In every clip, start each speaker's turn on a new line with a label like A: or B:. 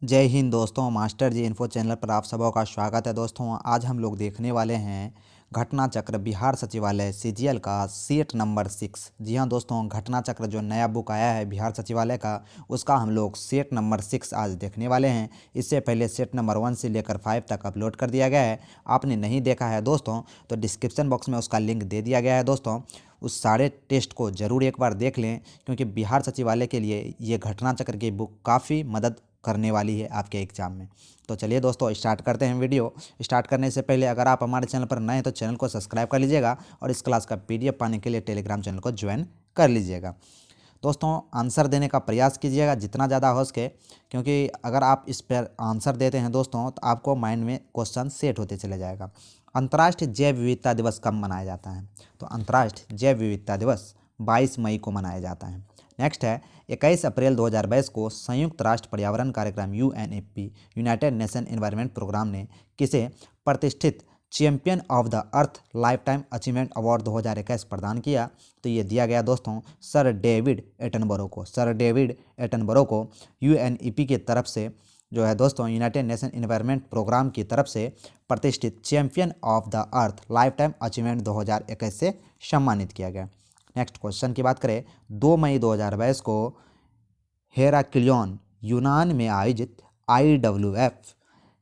A: जय हिंद दोस्तों। मास्टर जी info channel पर आप सबों का स्वागत है। दोस्तों आज हम लोग देखने वाले हैं घटना चक्र बिहार सचिवालय सीजीएल का सेट नंबर 6। जी हाँ दोस्तों, घटना चक्र जो नया बुक आया है बिहार सचिवालय का, उसका हम लोग सेट नंबर 6 आज देखने वाले हैं। इससे पहले सेट नंबर 1 से लेकर 5 तक अपलोड कर दिया गया है। आपने नहीं देखा है दोस्तों तो डिस्क्रिप्शन बॉक्स में उसका लिंक दे दिया गया है। दोस्तों उस सारे टेस्ट को ज़रूर एक बार देख लें, क्योंकि बिहार सचिवालय के लिए ये घटना चक्र की बुक काफ़ी मदद करने वाली है आपके एग्ज़ाम में। तो चलिए दोस्तों स्टार्ट करते हैं। वीडियो स्टार्ट करने से पहले अगर आप हमारे चैनल पर नए हैं तो चैनल को सब्सक्राइब कर लीजिएगा और इस क्लास का पीडीएफ पाने के लिए टेलीग्राम चैनल को ज्वाइन कर लीजिएगा। दोस्तों आंसर देने का प्रयास कीजिएगा जितना ज़्यादा हो सके, क्योंकि अगर आप इस पर आंसर देते हैं दोस्तों तो आपको माइंड में क्वेश्चन सेट होते चले जाएगा। अंतर्राष्ट्रीय जैव विविधता दिवस कब मनाया जाता है? तो अंतर्राष्ट्रीय जैव विविधता दिवस 22 मई को मनाया जाता है। नेक्स्ट है 21 अप्रैल 2022 को संयुक्त राष्ट्र पर्यावरण कार्यक्रम UNEP United Nation Environment Programme ने किसे प्रतिष्ठित champion of the Earth lifetime achievement award 2021 प्रदान किया? तो ये दिया गया दोस्तों सर डेविड एटनबरो को। सर डेविड एटनबरो को यूएनईपी की तरफ से जो है दोस्तों यूनाइटेड नेशन एनवायरनमेंट प्रोग्राम की तरफ से प्रतिष्ठित champion of the Earth lifetime achievement 2021 से सम्मानित किया गया। नेक्स्ट क्वेश्चन की बात करें, 2 मई 2022 को हेराक्लियन यूनान में आयोजित IWF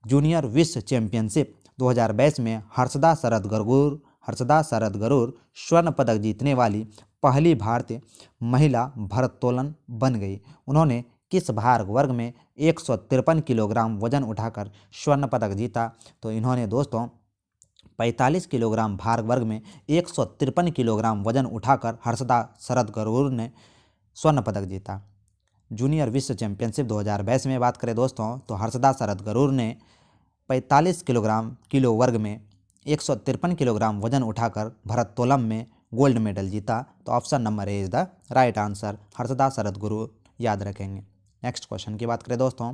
A: जूनियर विश्व चैंपियनशिप 2022 में हर्षदा शरद गरूर स्वर्ण पदक जीतने वाली पहली भारतीय महिला भारोत्तोलन बन गई। उन्होंने किस भार वर्ग में 153 किलोग्राम वजन उठाकर स्वर्ण पदक जीता? तो इन्होंने दोस्तों 45 किलोग्राम भार वर्ग में 153 किलोग्राम वजन उठाकर हर्षदा शरद गरूर ने स्वर्ण पदक जीता। जूनियर विश्व चैंपियनशिप 2022 में बात करें दोस्तों तो हर्षदा शरद गरूर ने 45 किलो वर्ग में 153 किलोग्राम वजन उठाकर भारोत्तोलन में गोल्ड मेडल जीता। तो option number A is the right answer, Harshada Sharad Garur याद रखेंगे। नेक्स्ट क्वेश्चन की बात करें दोस्तों,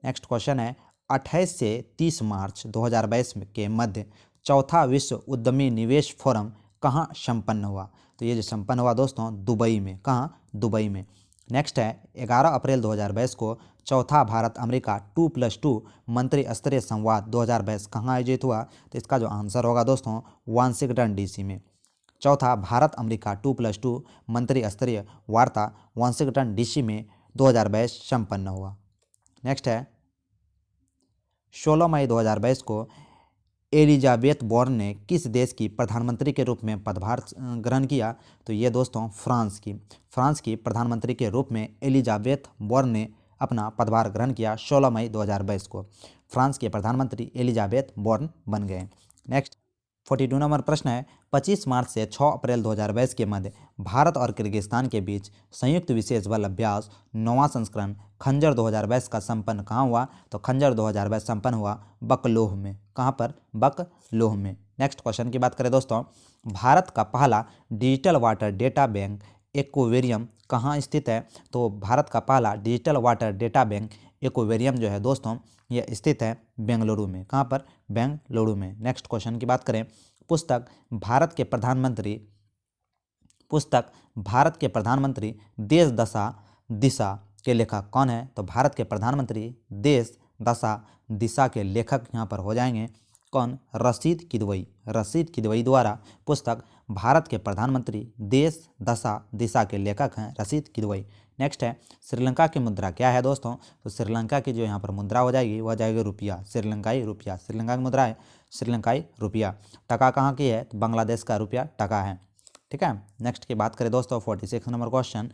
A: नेक्स्ट क्वेश्चन है 28 से 30 मार्च 2022 के मध्य चौथा विश्व उद्यमी निवेश फोरम कहाँ संपन्न हुआ? तो ये जो संपन्न हुआ दोस्तों दुबई में। कहाँ? दुबई में। नेक्स्ट है 11 अप्रैल 2022 को चौथा भारत अमेरिका 2+2 मंत्री स्तरीय संवाद 2022 कहाँ आयोजित हुआ? तो इसका जो आंसर होगा दोस्तों वाशिंगटन डीसी में। चौथा भारत अमेरिका 2+2 मंत्री स्तरीय वार्ता वाशिंगटन डीसी में 2022 संपन्न हुआ। नेक्स्ट है 16 मई 2022 को एलिजाबेथ बोर्न ने किस देश की प्रधानमंत्री के रूप में पदभार ग्रहण किया? तो ये दोस्तों फ्रांस की प्रधानमंत्री के रूप में एलिजाबेथ बोर्न ने अपना पदभार ग्रहण किया। 16 मई 2022 को फ्रांस के प्रधानमंत्री एलिजाबेथ बोर्न बन गए। नेक्स्ट 42 नंबर प्रश्न है 25 मार्च से 6 अप्रैल 2022 के मध्य भारत और किर्गिस्तान के बीच संयुक्त विशेष बल अभ्यास 9वां संस्करण खंजर 2022 का संपन्न कहाँ हुआ? तो खंजर 2022 संपन्न हुआ बकलोह में। कहाँ पर? बकलोह में। नेक्स्ट क्वेश्चन की बात करें दोस्तों, भारत का पहला digital water data bank aquarium कहाँ स्थित है? तो भारत का पहला digital water data bank aquarium जो है दोस्तों ये स्थित है बेंगलुरु में। कहाँ पर? बेंगलुरु में। नेक्स्ट क्वेश्चन की बात करें, पुस्तक भारत के प्रधानमंत्री देश दशा दिशा के लेखक कौन है? तो भारत के प्रधानमंत्री देश दशा दिशा के लेखक यहाँ पर हो जाएंगे कौन? रशीद किदवई द्वारा पुस्तक भारत के प्रधानमंत्री देश दशा दिशा के लेखक हैं रशीद किदवई। नेक्स्ट है श्रीलंका की मुद्रा क्या है दोस्तों? तो श्रीलंका की जो यहाँ पर मुद्रा हो जाएगी वह जाएगी रुपया, श्रीलंकाई रुपया। श्रीलंका की मुद्रा है श्रीलंकाई रुपया। टका कहाँ की है? तो बांग्लादेश का रुपया टका है। ठीक है। नेक्स्ट की बात करें दोस्तों 46 नंबर क्वेश्चन,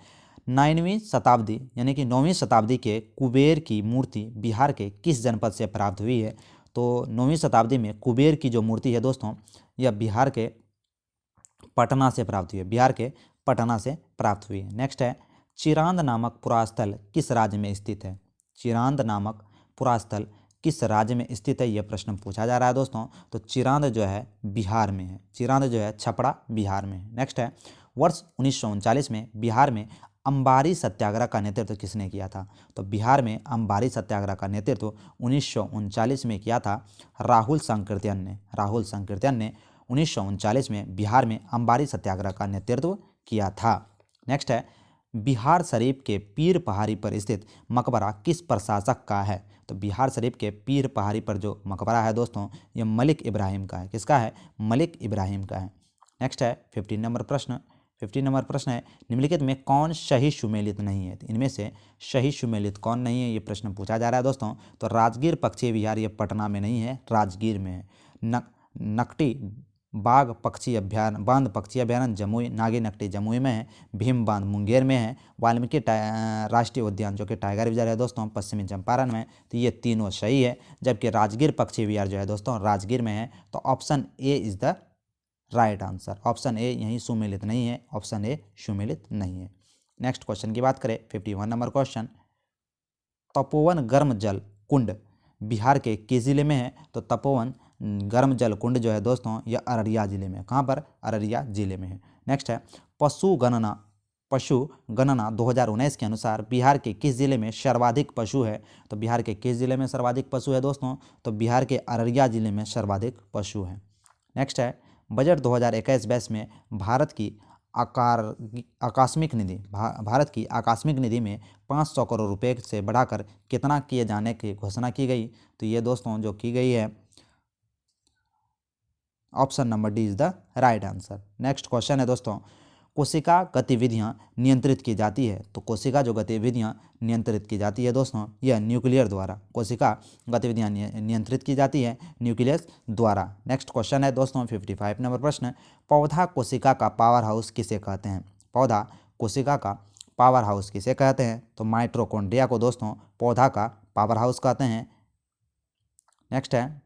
A: 9वीं शताब्दी यानी कि 9वीं शताब्दी के कुबेर की मूर्ति बिहार के किस जनपद से प्राप्त हुई है? तो 9वीं शताब्दी में कुबेर की जो मूर्ति है दोस्तों यह बिहार के पटना से प्राप्त हुई है, बिहार के पटना से प्राप्त हुई है। नेक्स्ट है चिरांद नामक पुरास्थल किस राज्य में स्थित है? चिरांद नामक पुरास्थल किस राज्य में स्थित है यह प्रश्न पूछा जा रहा है दोस्तों। तो चिरांद जो है बिहार में है, चिरांद जो है छपरा बिहार में है। नेक्स्ट है वर्ष 1939 में बिहार में अंबारी सत्याग्रह का नेतृत्व किसने किया था? तो बिहार में अंबारी सत्याग्रह का नेतृत्व 1939 में किया था राहुल सांकृत्यायन ने। राहुल सांकृत्यायन ने 1939 में बिहार में अंबारी सत्याग्रह का नेतृत्व किया था। नेक्स्ट है बिहार शरीफ के पीर पहाड़ी पर स्थित मकबरा किस प्रशासक का है? तो बिहार शरीफ के पीर पहाड़ी पर जो मकबरा है दोस्तों, ये मलिक इब्राहिम का है। किसका है? मलिक इब्राहिम का है। नेक्स्ट है 15 नंबर प्रश्न। 15 नंबर प्रश्न है, निम्नलिखित में कौन शहीद सुमेलित नहीं है? तो इनमें से शहीद सुमेलित कौन नहीं है, ये प्रश्न पूछा जा रहा है दोस्तों। तो राजगीर पक्षी विहार, ये पटना में नहीं है, राजगीर में है। नकटी बाघ पक्षी अभ्यारण्य, बांध पक्षी अभ्यारण्य जमुई, नागी नकटी जमुई में है। भीम बांध मुंगेर में है। वाल्मीकि राष्ट्रीय उद्यान जो कि टाइगर रिजर्व है दोस्तों, पश्चिमी चंपारण में। तो ये तीनों सही है, जबकि राजगीर पक्षी विहार जो है दोस्तों, राजगीर में है। तो option A is the right answer. Option A यहीं सुमेलित नहीं है, ऑप्शन ए सुमेलित नहीं है। नेक्स्ट क्वेश्चन की बात करें, 51 नंबर क्वेश्चन। तपोवन गर्म जल कुंड बिहार के किस जिले में है? तो तपोवन गर्म जल कुंड जो है दोस्तों, यह अररिया जिले में। कहाँ पर? अररिया जिले में है। नेक्स्ट है पशु गणना 2019 के अनुसार बिहार के किस जिले में सर्वाधिक पशु है? तो बिहार के किस जिले में सर्वाधिक पशु है दोस्तों? तो बिहार के अररिया जिले में सर्वाधिक पशु है। नेक्स्ट है बजट 2021-22 में भारत की आकस्मिक निधि में 500 करोड़ रुपए से बढ़ाकर कितना किए जाने की घोषणा की गई? तो ये दोस्तों जो की गई है, option number D is the right answer. Next question है दोस्तों, कोशिका गतिविधियां नियंत्रित की जाती है। तो कोशिका जो गतिविधियां नियंत्रित की जाती है दोस्तों, यह न्यूक्लियर द्वारा। कोशिका गतिविधियां नियंत्रित की जाती है न्यूक्लियस द्वारा। नेक्स्ट क्वेश्चन है दोस्तों 55 नंबर प्रश्न। पौधा कोशिका का पावर हाउस किसे कहते हैं? पौधा कोशिका का पावर हाउस किसे कहते हैं? तो माइटोकॉन्ड्रिया को दोस्तों पौधा का पावर हाउस कहते हैं। नेक्स्ट है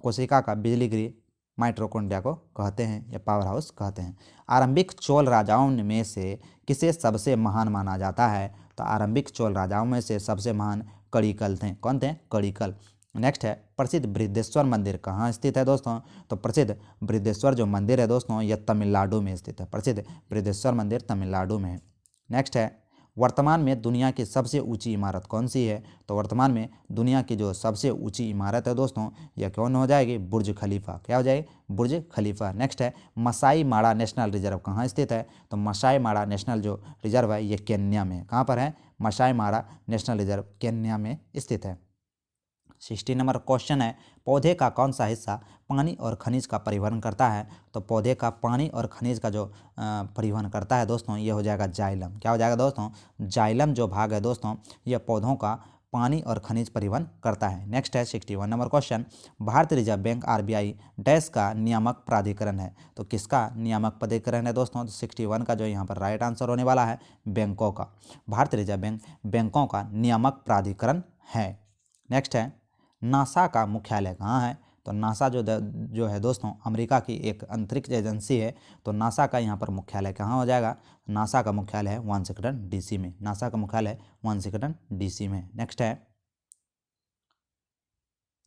A: कोशिका का बिजली गृह माइटोकॉन्ड्रिया को कहते हैं या पावर हाउस कहते हैं। आरंभिक चोल राजाओं में से किसे सबसे महान माना जाता है? तो आरंभिक चोल राजाओं में से सबसे महान कड़िकल थे। कौन थे? कड़िकल। नेक्स्ट है प्रसिद्ध बृहदेश्वर मंदिर कहाँ स्थित है दोस्तों? तो प्रसिद्ध बृहदेश्वर जो मंदिर है दोस्तों, यह तमिलनाडु में स्थित है। प्रसिद्ध बृहदेश्वर मंदिर तमिलनाडु में है। नेक्स्ट है वर्तमान में दुनिया की सबसे ऊंची इमारत कौन सी है? तो वर्तमान में दुनिया की जो सबसे ऊंची इमारत है दोस्तों, यह कौन हो जाएगी? बुर्ज खलीफा। क्या हो जाएगी? बुर्ज खलीफा। नेक्स्ट है मसाई मारा नेशनल रिजर्व कहाँ स्थित है? तो मसाई मारा नेशनल जो रिजर्व है, ये केन्या में। कहाँ पर है? मसाई मारा नेशनल रिजर्व केन्या में स्थित है। 60 नंबर क्वेश्चन है, पौधे का कौन सा हिस्सा पानी और खनिज का परिवहन करता है? तो पौधे का पानी और खनिज का जो परिवहन करता है दोस्तों, ये हो जाएगा जाइलम। क्या हो जाएगा दोस्तों? जाइलम जो भाग है दोस्तों, यह पौधों का पानी और खनिज परिवहन करता है। नेक्स्ट है 61 नंबर क्वेश्चन। भारतीय रिजर्व बैंक RBI डैश का नियामक प्राधिकरण है। तो किसका नियामक प्राधिकरण है दोस्तों? तो 61 का जो यहाँ पर राइट आंसर होने वाला है, बैंकों का। भारतीय रिजर्व बैंक बैंकों का नियामक प्राधिकरण है। नेक्स्ट है नासा का मुख्यालय कहाँ है? तो नासा जो है दोस्तों, अमेरिका की एक अंतरिक्ष एजेंसी है। तो नासा का यहाँ पर मुख्यालय कहाँ हो जाएगा? नासा का मुख्यालय है वाशिंगटन DC में। नासा का मुख्यालय वाशिंगटन DC में। नेक्स्ट है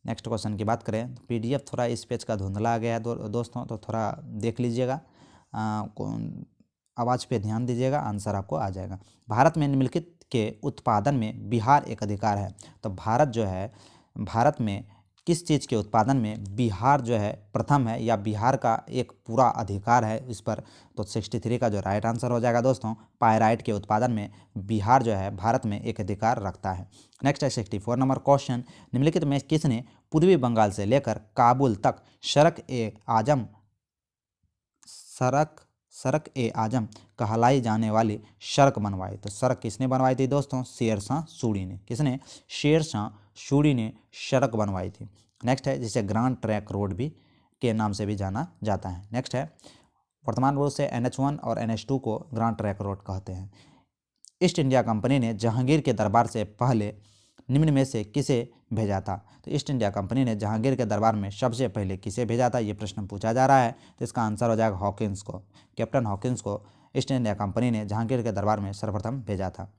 A: नेक्स्ट क्वेश्चन की बात करें, तो PDF थोड़ा इस पेज का धुंधला आ गया है दोस्तों, तो थोड़ा देख लीजिएगा, आवाज़ पे ध्यान दीजिएगा, आंसर आपको आ जाएगा। भारत में निम्नलिखित के उत्पादन में बिहार एक अधिकार है। तो भारत में किस चीज़ के उत्पादन में बिहार जो है प्रथम है, या बिहार का एक पूरा अधिकार है इस पर? तो 63 का जो राइट आंसर हो जाएगा दोस्तों, पायराइट के उत्पादन में बिहार जो है भारत में एक अधिकार रखता है। नेक्स्ट है 64 नंबर क्वेश्चन। निम्नलिखित में किसने पूर्वी बंगाल से लेकर काबुल तक सड़क ए आजम कहलाई जाने वाली सड़क बनवाई? तो सड़क किसने बनवाई थी दोस्तों? शेरशाह सूरी ने। किसने? शेरशाह सूरी ने सड़क बनवाई थी। नेक्स्ट है जिसे ग्रांड ट्रैंक रोड भी के नाम से भी जाना जाता है। नेक्स्ट है वर्तमान रूप से NH1 और NH2 को ग्रांड ट्रैंक रोड कहते हैं। ईस्ट इंडिया कंपनी ने जहांगीर के दरबार से पहले निम्न में से किसे भेजा था? तो ईस्ट इंडिया कंपनी ने जहांगीर के दरबार में सबसे पहले किसे भेजा था, ये प्रश्न पूछा जा रहा है। तो इसका आंसर हो जाएगा हॉकिंस को। कैप्टन हॉकिंस को ईस्ट इंडिया कंपनी ने जहांगीर के दरबार में सर्वप्रथम भेजा था।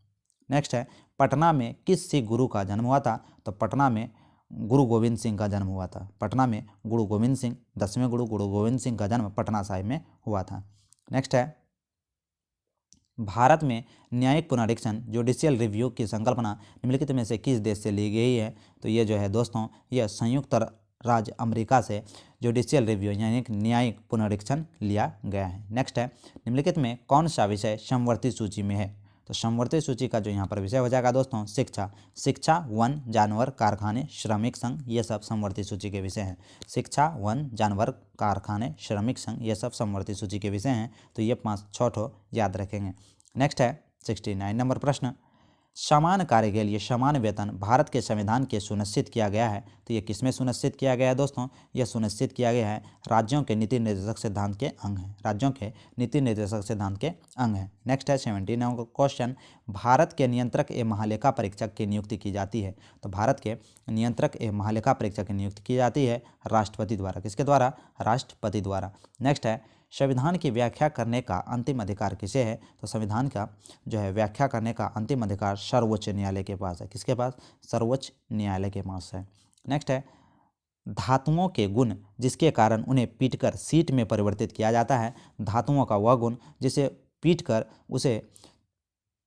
A: नेक्स्ट है पटना में किस सिख गुरु का जन्म हुआ था? तो पटना में गुरु गोविंद सिंह का जन्म हुआ था। पटना में गुरु गोविंद सिंह, 10वें गुरु गोविंद सिंह का जन्म पटना साहिब में हुआ था। नेक्स्ट है भारत में न्यायिक पुनरीक्षण जुडिशियल रिव्यू की संकल्पना निम्नलिखित में से किस देश से ली गई है? तो ये जो है दोस्तों, यह संयुक्त राज्य अमेरिका से जुडिशियल रिव्यू यानी न्यायिक पुनरीक्षण लिया गया है। नेक्स्ट है निम्नलिखित में कौन सा विषय समवर्ती सूची में है? तो समवर्ती सूची का जो यहाँ पर विषय हो जाएगा दोस्तों शिक्षा। शिक्षा, वन, जानवर, कारखाने, श्रमिक संघ, ये सब समवर्ती सूची के विषय हैं। शिक्षा, वन, जानवर, कारखाने, श्रमिक संघ, ये सब समवर्ती सूची के विषय हैं। तो ये 5-6 ठो याद रखेंगे। नेक्स्ट है 69 नंबर प्रश्न, समान कार्य के लिए समान वेतन भारत के संविधान के सुनिश्चित किया गया है। तो ये किसमें सुनिश्चित किया गया है दोस्तों? यह सुनिश्चित किया गया है राज्यों के नीति निर्देशक सिद्धांत के अंग है। राज्यों के नीति निर्देशक सिद्धांत के अंग है। नेक्स्ट है 70 नंबर क्वेश्चन, भारत के नियंत्रक एवं महालेखा परीक्षक की नियुक्ति की जाती है। तो भारत के नियंत्रक एवं महालेखा परीक्षक की नियुक्ति की जाती है राष्ट्रपति द्वारा। किसके द्वारा? राष्ट्रपति द्वारा। नेक्स्ट है संविधान की व्याख्या करने का अंतिम अधिकार किसे है? तो संविधान का जो है व्याख्या करने का अंतिम अधिकार सर्वोच्च न्यायालय के पास है। किसके पास? सर्वोच्च न्यायालय के पास है। नेक्स्ट है धातुओं के गुण जिसके कारण उन्हें पीटकर सीट में परिवर्तित किया जाता है। धातुओं का वह गुण जिसे पीटकर उसे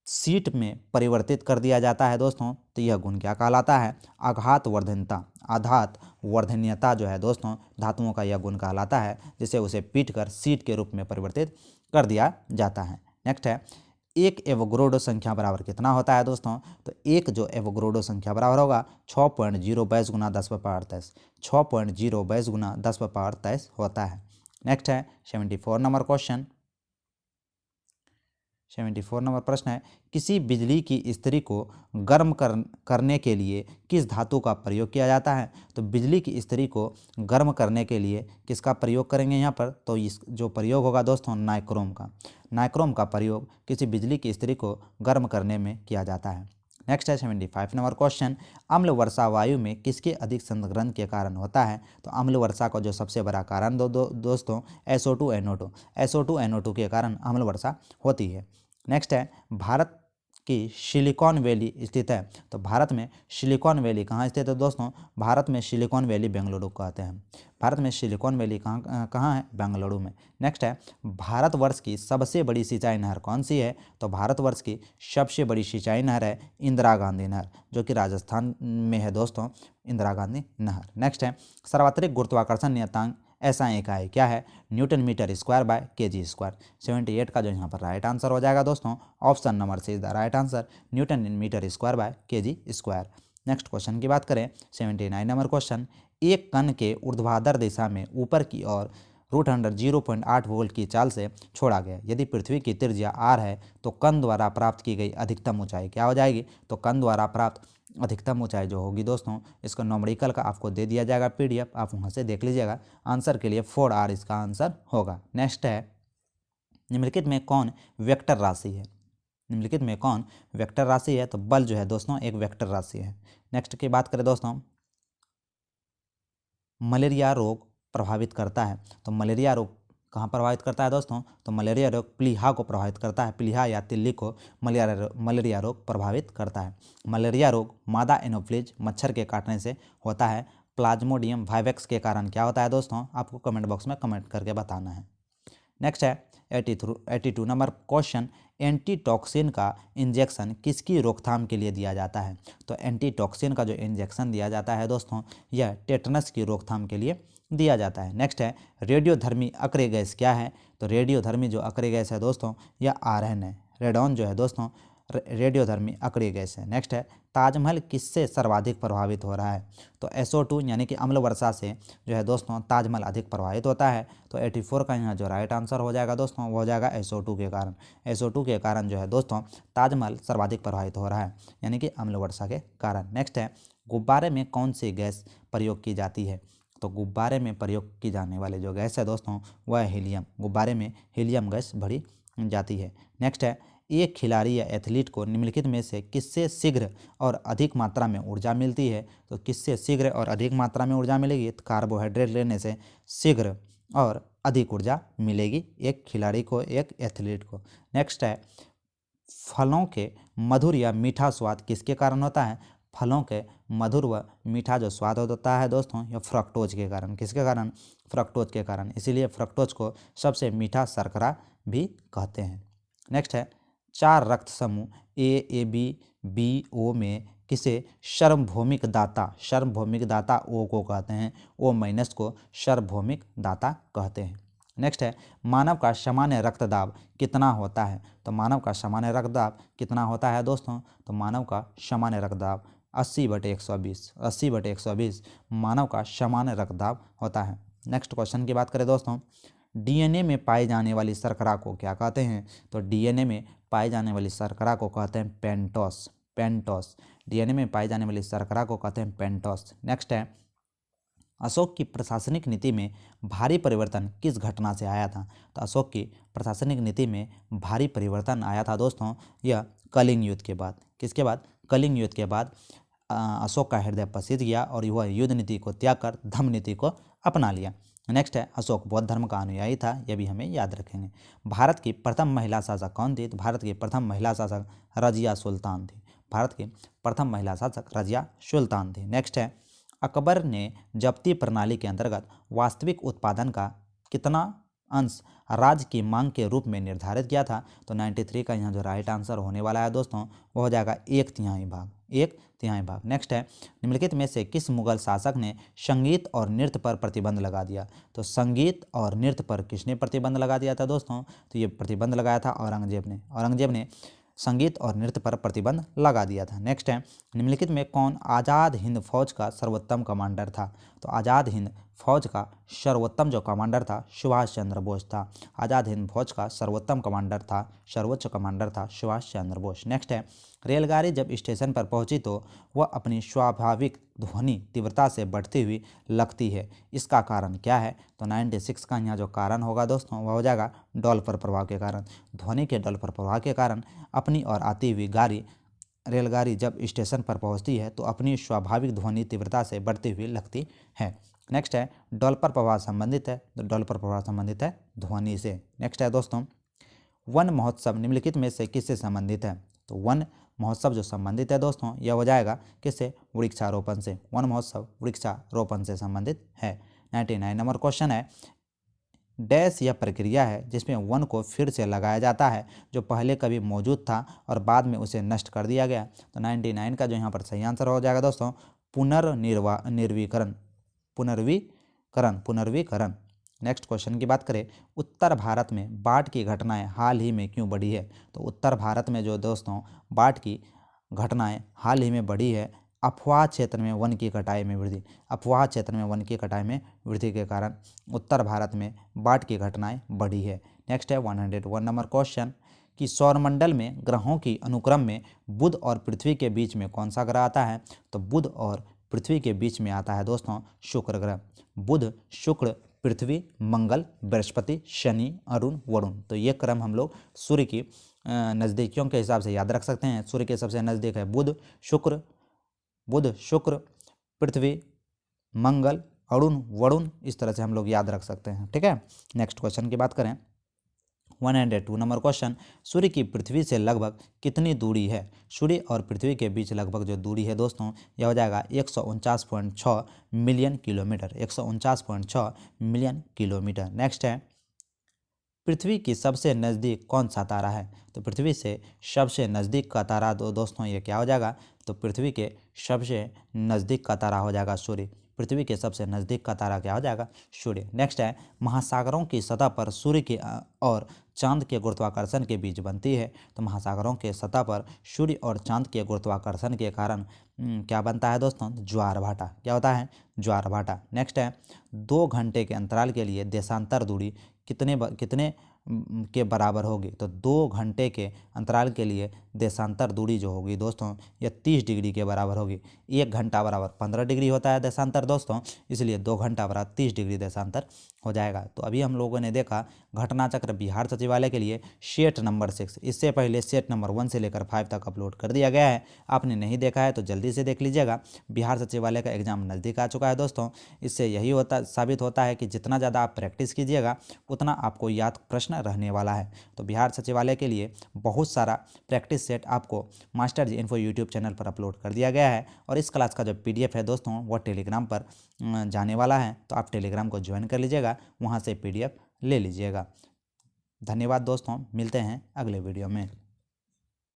A: सीट में परिवर्तित कर दिया जाता है दोस्तों, तो यह गुण क्या कहलाता है? आघात वर्धनता। आघात वर्धनीयता जो है दोस्तों धातुओं का यह गुण कहलाता है, जिसे उसे पीटकर सीट के रूप में परिवर्तित कर दिया जाता है। नेक्स्ट है एक एवोग्रोडो संख्या बराबर कितना होता है दोस्तों? तो एक जो एवोग्रोडो संख्या बराबर होगा 6.022 गुना 10⁻23। 6.022 गुना 10⁻23 होता है। नेक्स्ट है 74 नंबर क्वेश्चन। 74 नंबर प्रश्न है, किसी बिजली की इस्त्री को गर्म करने के लिए किस धातु का प्रयोग किया जाता है? तो बिजली की इस्त्री को गर्म करने के लिए किसका प्रयोग करेंगे यहाँ पर? तो इस जो प्रयोग होगा दोस्तों नाइक्रोम का। नाइक्रोम का प्रयोग किसी बिजली की इस्त्री को गर्म करने में किया जाता है। नेक्स्ट है 75 नंबर क्वेश्चन, अम्ल वर्षा वायु में किसके अधिक संघनन के कारण होता है? तो अम्ल वर्षा का जो सबसे बड़ा कारण दोस्तों SO2 NO2। SO2 NO2 के कारण अम्ल वर्षा होती है। नेक्स्ट है भारत की सिलिकॉन वैली स्थित है। तो भारत में सिलिकॉन वैली कहाँ स्थित है दोस्तों? भारत में सिलिकॉन वैली बेंगलुरु कहते हैं। भारत में सिलिकॉन वैली कहाँ है? बेंगलुरु में। नेक्स्ट है भारतवर्ष की सबसे बड़ी सिंचाई नहर कौन सी है? तो भारतवर्ष की सबसे बड़ी सिंचाई नहर है इंदिरा गांधी नहर, जो कि राजस्थान में है दोस्तों, इंदिरा गांधी नहर। नेक्स्ट है सर्वाधिक गुरुत्वाकर्षण नियतांक ऐसा इकाई क्या है? Newton metre square by kg square. 78 का जो यहाँ पर राइट आंसर हो जाएगा दोस्तों option number C is the right answer, newton metre square by kg square. Next question की बात करें 79 नंबर क्वेश्चन, एक कण के ऊर्ध्वाधर दिशा में ऊपर की ओर √100 0.8 वोल्ट की चाल से छोड़ा गया। यदि पृथ्वी की त्रिज्या r है तो कण द्वारा प्राप्त की गई अधिकतम ऊंचाई क्या हो जाएगी? तो कण द्वारा प्राप्त अधिकतम ऊंचाई जो होगी दोस्तों, इसका न्यूमेरिकल का आपको दे दिया जाएगा PDF, आप वहां से देख लीजिएगा। आंसर के लिए 4R इसका आंसर होगा। नेक्स्ट है निम्नलिखित में कौन वेक्टर राशि है? निम्नलिखित में कौन वेक्टर राशि है? तो बल जो है दोस्तों एक वेक्टर राशि है। नेक्स्ट की बात करें दोस्तों, मलेरिया रोग प्रभावित करता है। तो मलेरिया रोग कहाँ प्रभावित करता है दोस्तों? तो मलेरिया रोग प्लीहा को प्रभावित करता है। प्लीहा या तिल्ली को मलेरिया रोग प्रभावित करता है। मलेरिया रोग मादा एनोफ्लिज मच्छर के काटने से होता है। प्लाज्मोडियम वाइवेक्स के कारण क्या होता है दोस्तों? आपको कमेंट बॉक्स में कमेंट करके बताना है। नेक्स्ट है 82 नंबर क्वेश्चन, एंटीटॉक्सिन का इंजेक्शन किसकी रोकथाम के लिए दिया जाता है? तो एंटीटॉक्सिन का जो इंजेक्शन दिया जाता है दोस्तों यह टेटनस की रोकथाम के लिए दिया जाता है। नेक्स्ट है रेडियोधर्मी अक्रिय गैस क्या है? तो रेडियोधर्मी जो अक्रिय गैस है दोस्तों यह आर्गन है। रेडॉन जो है दोस्तों रेडियोधर्मी अक्रिय गैस है। नेक्स्ट है ताजमहल किससे सर्वाधिक प्रभावित हो रहा है? तो SO2 यानी कि अम्ल वर्षा से जो है दोस्तों ताजमहल अधिक प्रभावित होता है। तो 84 का यहाँ जो राइट आंसर हो जाएगा दोस्तों वो हो जाएगा SO2 के कारण। SO2 के कारण जो है दोस्तों ताजमहल सर्वाधिक प्रभावित हो रहा है, यानी कि अम्ल वर्षा के कारण। नेक्स्ट है गुब्बारे में कौन सी गैस प्रयोग की जाती है? तो गुब्बारे में प्रयोग की जाने वाले जो गैस है दोस्तों वह है हीलियम। गुब्बारे में हीलियम गैस भरी जाती है। नेक्स्ट है एक खिलाड़ी या एथलीट को निम्नलिखित में से किससे शीघ्र और अधिक मात्रा में ऊर्जा मिलती है? तो किससे शीघ्र और अधिक मात्रा में ऊर्जा मिलेगी? तो कार्बोहाइड्रेट लेने से शीघ्र और अधिक ऊर्जा मिलेगी एक खिलाड़ी को, एक एथलीट को। नेक्स्ट है फलों के मधुर या मीठा स्वाद किसके कारण होता है? फलों के मधुर व मीठा जो स्वाद होता है दोस्तों यह फ्रक्टोज के कारण। किसके कारण? फ्रक्टोज के कारण। इसीलिए फ्रक्टोज को सबसे मीठा शर्करा भी कहते हैं। नेक्स्ट है 4 रक्त समूह AABBO में किसे सार्वभौमिक दाता O को कहते हैं? O- को सार्वभौमिक दाता कहते हैं। नेक्स्ट है मानव का सामान्य रक्तदाब कितना होता है। तो मानव का सामान्य रक्तदाब कितना होता है दोस्तों, तो मानव का सामान्य रक्तदाब 80/120, 80/120 मानव का सामान्य रक्तदाब होता है। नेक्स्ट क्वेश्चन की बात करें दोस्तों, डीएनए में पाई जाने वाली शर्करा को क्या कहते हैं। तो डीएनए में पाई जाने वाली शर्करा को कहते हैं पेंटोस, पेंटोस। डीएनए में पाई जाने वाली शर्करा को कहते हैं पेंटोस। नेक्स्ट है अशोक की प्रशासनिक नीति में भारी परिवर्तन किस घटना से आया था। तो अशोक की प्रशासनिक नीति में भारी परिवर्तन आया था दोस्तों, यह कलिंग युद्ध के बाद। किसके बाद, कलिंग युद्ध के बाद अशोक का हृदय पसीज गया और वह युद्ध नीति को त्याग कर धम्म नीति को अपना लिया। नेक्स्ट है अशोक बौद्ध धर्म का अनुयायी था, यह भी हमें याद रखेंगे। भारत की प्रथम महिला शासक कौन थी। तो भारत की प्रथम महिला शासक रजिया सुल्तान थी। भारत की प्रथम महिला शासक रजिया सुल्तान थी। नेक्स्ट है अकबर ने जब्ती प्रणाली के अंतर्गत वास्तविक उत्पादन का कितना अंश राज्य की मांग के रूप में निर्धारित किया था। तो 93 का यहाँ जो राइट आंसर होने वाला है दोस्तों वो हो जाएगा 1/3 भाग, 1/3 भाग। नेक्स्ट है निम्नलिखित में से किस मुगल शासक ने संगीत और नृत्य पर प्रतिबंध लगा दिया। तो संगीत और नृत्य पर किसने प्रतिबंध लगा दिया था दोस्तों, तो ये प्रतिबंध लगाया था औरंगजेब ने। औरंगजेब ने संगीत और नृत्य पर प्रतिबंध लगा दिया था। नेक्स्ट है निम्नलिखित में कौन आज़ाद हिंद फौज का सर्वोत्तम कमांडर था। तो आज़ाद हिंद फौज का सर्वोत्तम जो कमांडर था सुभाष चंद्र बोस था। आज़ाद हिंद फौज का सर्वोत्तम कमांडर था, सर्वोच्च कमांडर था सुभाष चंद्र बोस। नेक्स्ट है रेलगाड़ी जब स्टेशन पर पहुंची तो वह अपनी स्वाभाविक ध्वनि तीव्रता से बढ़ती हुई लगती है, इसका कारण क्या है। तो 96 का यहाँ जो कारण होगा दोस्तों वह हो जाएगा डॉल्पर प्रभाव के कारण। ध्वनि के डॉल्पर प्रभाव के कारण अपनी और आती हुई रेलगाड़ी जब स्टेशन पर पहुंचती है तो अपनी स्वाभाविक ध्वनि तीव्रता से बढ़ती हुई लगती है। नेक्स्ट है डॉल्पर प्रभाव संबंधित है, तो डॉल्पर प्रभाव संबंधित है ध्वनि से। नेक्स्ट है दोस्तों वन महोत्सव निम्नलिखित में से किससे संबंधित है। तो वन महोत्सव जो संबंधित है दोस्तों यह हो जाएगा किससे, वृक्षारोपण से। वन महोत्सव वृक्षारोपण से संबंधित है। 99 नंबर क्वेश्चन है डैश यह प्रक्रिया है जिसमें वन को फिर से लगाया जाता है जो पहले कभी मौजूद था और बाद में उसे नष्ट कर दिया गया। तो 99 का जो यहाँ पर सही आंसर हो जाएगा दोस्तों पुनर्वीकरण। नेक्स्ट क्वेश्चन की बात करें उत्तर भारत में बाढ़ की घटनाएं हाल ही में क्यों बढ़ी है। तो उत्तर भारत में जो दोस्तों बाढ़ की घटनाएं हाल ही में बढ़ी है अफवाह क्षेत्र में वन की कटाई में वृद्धि। अफवाह क्षेत्र में वन की कटाई में वृद्धि के कारण उत्तर भारत में बाढ़ की घटनाएं बढ़ी है। नेक्स्ट है 101 नंबर क्वेश्चन कि सौरमंडल में ग्रहों की अनुक्रम में बुध और पृथ्वी के बीच में कौन सा ग्रह आता है। तो बुध और पृथ्वी के बीच में आता है दोस्तों शुक्र ग्रह। बुध, शुक्र, पृथ्वी, मंगल, बृहस्पति, शनि, अरुण, वरुण। तो ये क्रम हम लोग सूर्य की नज़दीकियों के हिसाब से याद रख सकते हैं। सूर्य के सबसे नज़दीक है बुध, शुक्र, पृथ्वी, मंगल, अरुण, वरुण, इस तरह से हम लोग याद रख सकते हैं। ठीक है। नेक्स्ट क्वेश्चन की बात करें 102 नंबर क्वेश्चन सूर्य की पृथ्वी से लगभग कितनी दूरी है। सूर्य और पृथ्वी के बीच लगभग जो दूरी है दोस्तों यह हो जाएगा 149.6 million kilometre, 149.6 million kilometre. Next है पृथ्वी की सबसे नज़दीक कौन सा तारा है। तो पृथ्वी से सबसे नज़दीक का तारा दोस्तों ये क्या हो जाएगा। तो पृथ्वी के सबसे नज़दीक का तारा हो जाएगा सूर्य। पृथ्वी के सबसे नज़दीक का तारा क्या हो जाएगा, सूर्य। नेक्स्ट है महासागरों की सतह पर सूर्य के और चांद के गुरुत्वाकर्षण के बीच बनती है। तो महासागरों के सतह पर सूर्य और चांद के गुरुत्वाकर्षण के कारण क्या बनता है दोस्तों, ज्वार भाटा। क्या होता है, ज्वार भाटा। नेक्स्ट है 2 घंटे के अंतराल के लिए देशांतर दूरी कितने के बराबर होगी। तो 2 घंटे के अंतराल के लिए देशांतर दूरी जो होगी दोस्तों यह 30 डिग्री के बराबर होगी। 1 घंटा बराबर 15 डिग्री होता है देशांतर दोस्तों, इसलिए 2 घंटा बराबर 30 डिग्री देशांतर हो जाएगा। तो अभी हम लोगों ने देखा घटना चक्र बिहार सचिवालय के लिए सेट नंबर 6। इससे पहले सेट नंबर 1 से लेकर 5 तक अपलोड कर दिया गया है। आपने नहीं देखा है तो जल्दी से देख लीजिएगा। बिहार सचिवालय का एग्जाम नज़दीक आ चुका है दोस्तों। इससे यही साबित होता है कि जितना ज़्यादा आप प्रैक्टिस कीजिएगा उतना आपको याद प्रश्न रहने वाला है। तो बिहार सचिवालय के लिए बहुत सारा प्रैक्टिस सेट आपको मास्टर जी इन्फो यूट्यूब चैनल पर अपलोड कर दिया गया है। और इस क्लास का जो PDF है दोस्तों वो टेलीग्राम पर जाने वाला है, तो आप टेलीग्राम को ज्वाइन कर लीजिएगा, वहाँ से PDF ले लीजिएगा। धन्यवाद दोस्तों, मिलते हैं अगले वीडियो में।